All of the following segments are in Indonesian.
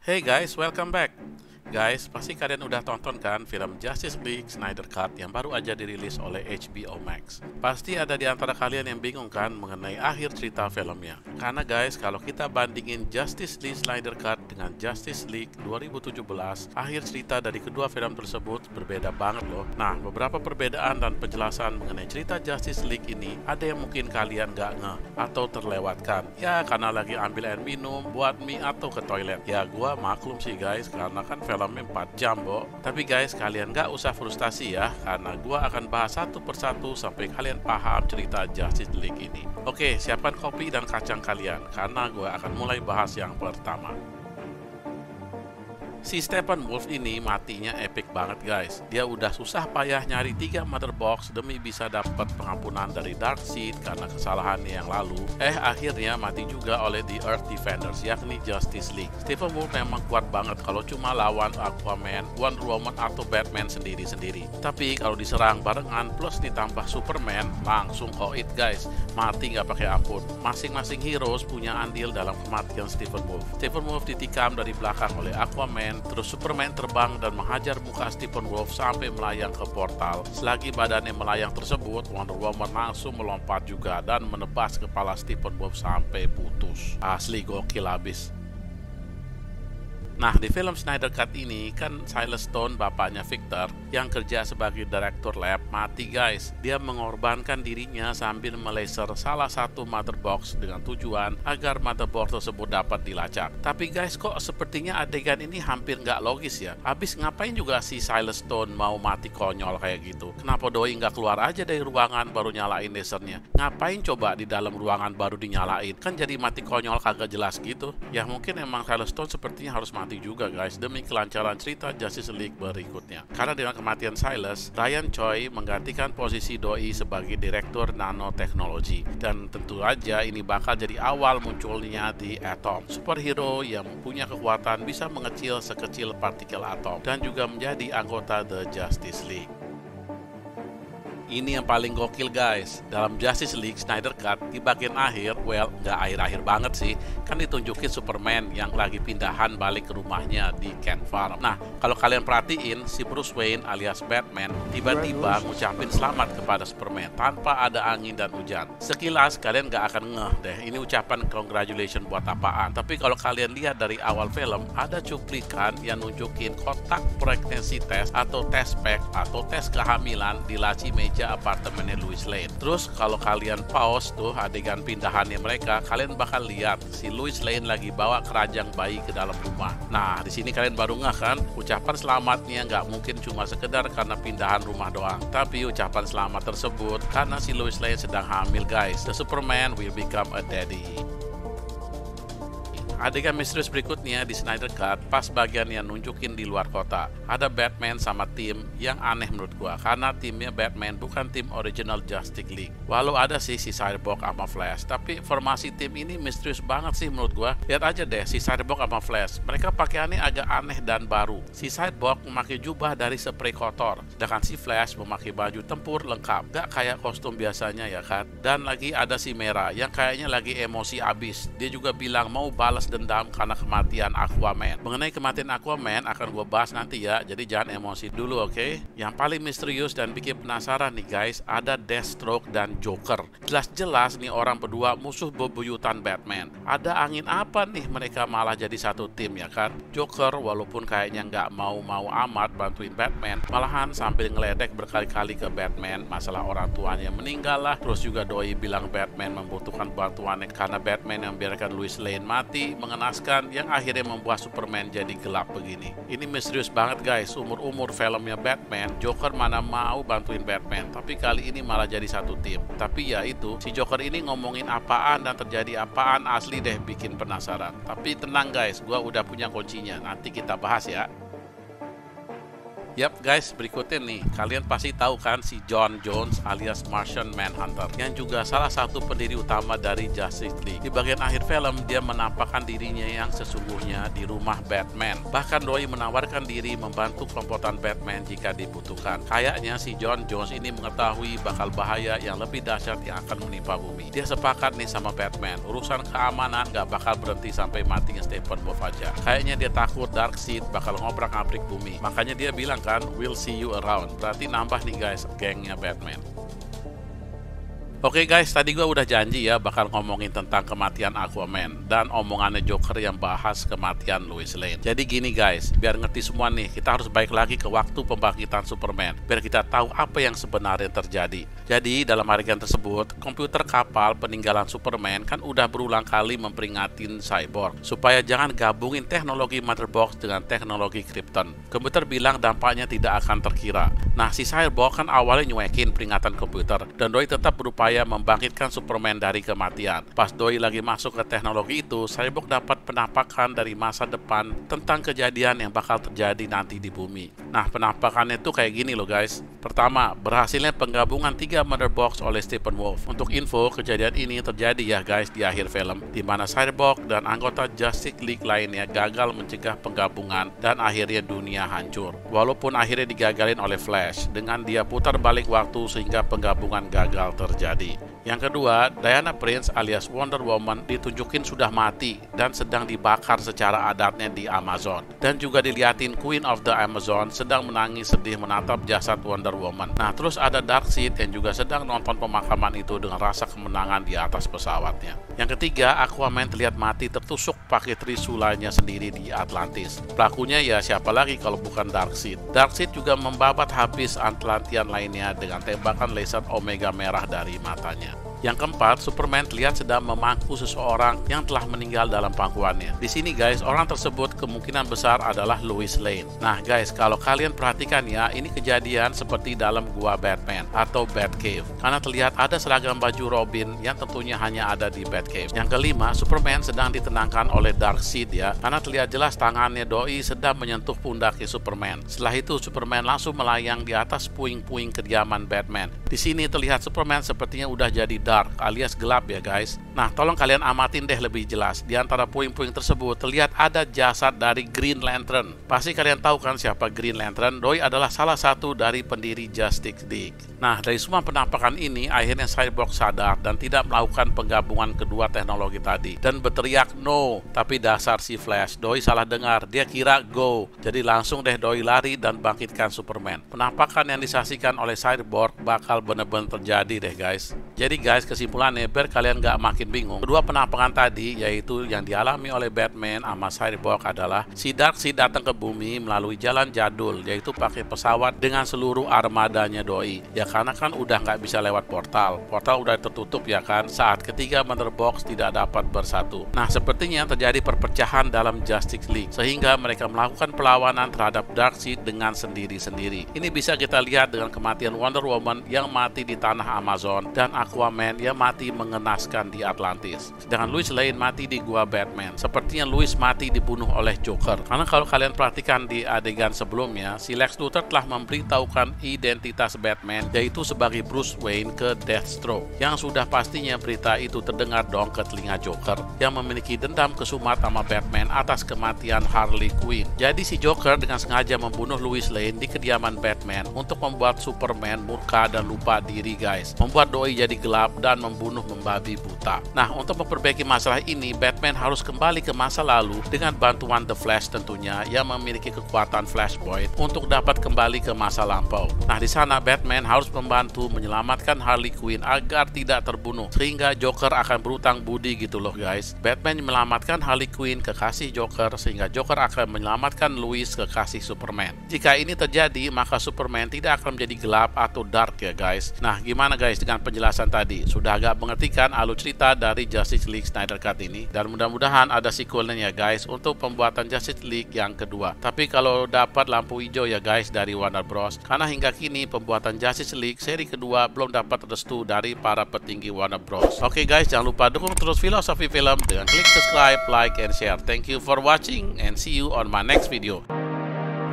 Hey guys, welcome back. Guys, pasti kalian udah tonton kan film Justice League Snyder Cut yang baru aja dirilis oleh HBO Max. Pasti ada di antara kalian yang bingung kan mengenai akhir cerita filmnya. Karena guys, kalau kita bandingin Justice League Snyder Cut dengan Justice League 2017, akhir cerita dari kedua film tersebut berbeda banget loh. Nah, beberapa perbedaan dan penjelasan mengenai cerita Justice League ini ada yang mungkin kalian gak ngeh atau terlewatkan. Ya, karena lagi ambil air minum, buat mie atau ke toilet. Ya, gua maklum sih guys, karena kan filmnya 4 jam, Bo. Tapi guys, kalian gak usah frustasi ya, karena gua akan bahas satu persatu sampai kalian paham cerita Justice League ini. Oke, siapkan kopi dan kacang kalian, karena gua akan mulai bahas yang pertama. Si Steppenwolf ini matinya epic banget guys. Dia udah susah payah nyari 3 mother box demi bisa dapat pengampunan dari Darkseid karena kesalahannya yang lalu. Akhirnya mati juga oleh The Earth Defenders, yakni Justice League. Steppenwolf memang kuat banget kalau cuma lawan Aquaman, Wonder Woman atau Batman sendiri-sendiri. Tapi kalau diserang barengan plus ditambah Superman, langsung koit guys. Mati nggak pakai ampun. Masing-masing heroes punya andil dalam kematian Steppenwolf. Steppenwolf ditikam dari belakang oleh Aquaman, terus Superman terbang dan menghajar muka Steppenwolf sampai melayang ke portal. Selagi badannya melayang tersebut, Wonder Woman langsung melompat juga dan menebas kepala Steppenwolf sampai putus. Asli gokil abis. Nah, di film Snyder Cut ini kan Silas Stone, bapaknya Victor, yang kerja sebagai direktur lab, mati guys. Dia mengorbankan dirinya sambil melaser salah satu mother box dengan tujuan agar mother box tersebut dapat dilacak. Tapi guys, kok sepertinya adegan ini hampir nggak logis ya. Habis ngapain juga si Silas Stone mau mati konyol kayak gitu? Kenapa doi nggak keluar aja dari ruangan baru nyalain lasernya? Ngapain coba di dalam ruangan baru dinyalain? Kan jadi mati konyol kagak jelas gitu. Ya mungkin emang Silas Stone sepertinya harus mati juga guys demi kelancaran cerita Justice League berikutnya. Karena dengan kematian Silas, Ryan Choi menggantikan posisi doi sebagai direktur nanoteknologi, dan tentu aja ini bakal jadi awal munculnya The Atom, superhero yang punya kekuatan bisa mengecil sekecil partikel atom dan juga menjadi anggota The Justice League. Ini yang paling gokil guys. Dalam Justice League Snyder Cut di bagian akhir, well nggak akhir-akhir banget sih, kan ditunjukin Superman yang lagi pindahan balik ke rumahnya di Kent Farm. Nah, kalau kalian perhatiin, si Bruce Wayne alias Batman tiba-tiba ngucapin selamat kepada Superman tanpa ada angin dan hujan. Sekilas kalian nggak akan ngeh deh ini ucapan congratulations buat apaan. Tapi kalau kalian lihat dari awal film, ada cuplikan yang nunjukin kotak pregnancy test atau test pack atau tes kehamilan di laci meja apartemennya Lois Lane. Terus kalau kalian pause tuh adegan pindahannya mereka, kalian bakal lihat si Lois Lane lagi bawa keranjang bayi ke dalam rumah. Nah, di sini kalian baru ngeh kan, ucapan selamatnya nggak mungkin cuma sekedar karena pindahan rumah doang, tapi ucapan selamat tersebut karena si Lois Lane sedang hamil guys. The Superman will become a daddy. Adegan misterius berikutnya di Snyder Cut pas bagian yang nunjukin di luar kota. Ada Batman sama tim yang aneh menurut gua, karena timnya Batman bukan tim original Justice League. Walau ada sih si Cyborg sama Flash, tapi formasi tim ini misterius banget sih menurut gua. Lihat aja deh si Cyborg sama Flash, mereka pakaiannya agak aneh dan baru. Si Cyborg memakai jubah dari spray kotor, sedangkan si Flash memakai baju tempur lengkap, gak kayak kostum biasanya ya kan. Dan lagi ada si Mera yang kayaknya lagi emosi abis. Dia juga bilang mau balas dendam karena kematian Aquaman. Mengenai kematian Aquaman akan gue bahas nanti ya, jadi jangan emosi dulu, oke? Yang paling misterius dan bikin penasaran nih guys, ada Deathstroke dan Joker. Jelas-jelas nih orang berdua musuh bebuyutan Batman. Ada angin apa nih mereka malah jadi satu tim ya kan? Joker walaupun kayaknya nggak mau-mau amat bantuin Batman, malahan sambil ngeledek berkali-kali ke Batman masalah orang tuanya meninggal lah. Terus juga doi bilang Batman membutuhkan bantuannya karena Batman yang biarkan Lois Lane mati, mengenaskan, yang akhirnya membuat Superman jadi gelap begini. Ini misterius banget guys. Umur-umur filmnya Batman, Joker mana mau bantuin Batman, tapi kali ini malah jadi satu tim. Tapi ya itu, si Joker ini ngomongin apaan dan terjadi apaan, asli deh bikin penasaran. Tapi tenang guys, gua udah punya kuncinya, nanti kita bahas ya. Yap guys, berikutnya nih, kalian pasti tahu kan si John Jones alias Martian Manhunter yang juga salah satu pendiri utama dari Justice League. Di bagian akhir film, dia menampakkan dirinya yang sesungguhnya di rumah Batman. Bahkan doi menawarkan diri membantu kelompokan Batman jika dibutuhkan. Kayaknya si John Jones ini mengetahui bakal bahaya yang lebih dahsyat yang akan menimpa bumi. Dia sepakat nih sama Batman, urusan keamanan gak bakal berhenti sampai matinya Steppenwolf aja. Kayaknya dia takut Darkseid bakal ngobrak-abrik bumi. Makanya dia bilang kan, we'll see you around. Berarti nambah nih guys, gengnya Batman. Oke guys, tadi gue udah janji ya bakal ngomongin tentang kematian Aquaman dan omongannya Joker yang bahas kematian Lois Lane. Jadi gini guys, biar ngerti semua nih, kita harus balik lagi ke waktu pembangkitan Superman biar kita tahu apa yang sebenarnya terjadi. Jadi dalam adegan tersebut, komputer kapal peninggalan Superman kan udah berulang kali memperingatin Cyborg supaya jangan gabungin teknologi Mother Box dengan teknologi Krypton. Komputer bilang dampaknya tidak akan terkira. Nah, si Cyborg kan awalnya nyuekin peringatan komputer dan doi tetap berupaya membangkitkan Superman dari kematian. Pas doi lagi masuk ke teknologi itu, Cyborg dapat penampakan dari masa depan tentang kejadian yang bakal terjadi nanti di bumi. Nah, penampakannya tuh kayak gini loh guys. Pertama, berhasilnya penggabungan 3 Mother Box oleh Steppenwolf. Untuk info, kejadian ini terjadi ya guys di akhir film, di mana Cyborg dan anggota Justice League lainnya gagal mencegah penggabungan dan akhirnya dunia hancur. Walaupun akhirnya digagalin oleh Flash dengan dia putar balik waktu sehingga penggabungan gagal terjadi. Yang kedua, Diana Prince alias Wonder Woman ditunjukin sudah mati dan sedang dibakar secara adatnya di Amazon. Dan juga dilihatin Queen of the Amazon sedang menangis sedih menatap jasad Wonder Woman. Nah, terus ada Darkseid yang juga sedang nonton pemakaman itu dengan rasa kemenangan di atas pesawatnya. Yang ketiga, Aquaman terlihat mati tertusuk pakai trisulanya sendiri di Atlantis. Pelakunya ya siapa lagi kalau bukan Darkseid. Darkseid juga membabat habis Atlantean lainnya dengan tembakan laser Omega merah dari matanya. Yang keempat, Superman terlihat sedang memangku seseorang yang telah meninggal dalam pangkuannya. Di sini guys, orang tersebut kemungkinan besar adalah Lois Lane. Nah guys, kalau kalian perhatikan ya, ini kejadian seperti dalam gua Batman atau Batcave. Karena terlihat ada seragam baju Robin yang tentunya hanya ada di Batcave. Yang kelima, Superman sedang ditenangkan oleh Darkseid ya, karena terlihat jelas tangannya doi sedang menyentuh pundaknya Superman. Setelah itu, Superman langsung melayang di atas puing-puing kediaman Batman. Di sini terlihat Superman sepertinya udah jadi dark alias gelap ya guys. Nah, tolong kalian amatin deh lebih jelas. Di antara puing-puing tersebut terlihat ada jasad dari Green Lantern. Pasti kalian tahu kan siapa Green Lantern? Doi adalah salah satu dari pendiri Justice League. Nah, dari semua penampakan ini, akhirnya Cyborg sadar dan tidak melakukan penggabungan kedua teknologi tadi dan berteriak no. Tapi dasar si Flash, doi salah dengar. Dia kira go. Jadi langsung deh doi lari dan bangkitkan Superman. Penampakan yang disaksikan oleh Cyborg bakal bener-bener terjadi deh guys. Jadi guys, kesimpulannya biar kalian gak makin bingung, kedua penampakan tadi yaitu yang dialami oleh Batman sama Cyborg adalah si Darkseid datang ke bumi melalui jalan jadul, yaitu pakai pesawat dengan seluruh armadanya doi. Ya karena kan udah nggak bisa lewat portal udah tertutup ya kan, saat ketiga Mother Box tidak dapat bersatu. Nah, sepertinya terjadi perpecahan dalam Justice League sehingga mereka melakukan perlawanan terhadap Darkseid dengan sendiri-sendiri. Ini bisa kita lihat dengan kematian Wonder Woman yang mati di tanah Amazon dan Aquaman yang mati mengenaskan di Atlantis. Sedangkan Lois Lane mati di gua Batman. Sepertinya Lois mati dibunuh oleh Joker. Karena kalau kalian perhatikan di adegan sebelumnya, si Lex Luthor telah memberitahukan identitas Batman yaitu sebagai Bruce Wayne ke Deathstroke. Yang sudah pastinya berita itu terdengar dong ke telinga Joker yang memiliki dendam kesumat sama Batman atas kematian Harley Quinn. Jadi si Joker dengan sengaja membunuh Lois Lane di kediaman Batman untuk membuat Superman murka dan lupa diri guys. Membuat doi jadi gelap dan membunuh membabi buta. Nah, untuk memperbaiki masalah ini, Batman harus kembali ke masa lalu dengan bantuan The Flash tentunya yang memiliki kekuatan Flashpoint untuk dapat kembali ke masa lampau. Nah, di sana Batman harus membantu menyelamatkan Harley Quinn agar tidak terbunuh, sehingga Joker akan berutang budi gitu loh guys. Batman menyelamatkan Harley Quinn kekasih Joker sehingga Joker akan menyelamatkan Lois kekasih Superman. Jika ini terjadi, maka Superman tidak akan menjadi gelap atau dark ya guys. Nah, gimana guys dengan penjelasan tadi? Sudah agak mengerti kan alur cerita dari Justice League Snyder Cut ini? Dan mudah-mudahan ada sequelnya ya guys untuk pembuatan Justice League yang kedua. Tapi kalau dapat lampu hijau ya guys dari Warner Bros, karena hingga kini pembuatan Justice League seri kedua belum dapat restu dari para petinggi Warner Bros. Oke guys, jangan lupa dukung terus Filosofi Film dengan klik subscribe, like, and share. Thank you for watching and see you on my next video.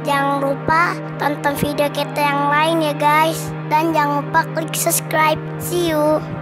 Jangan lupa tonton video kita yang lain ya guys. Dan jangan lupa klik subscribe. See you.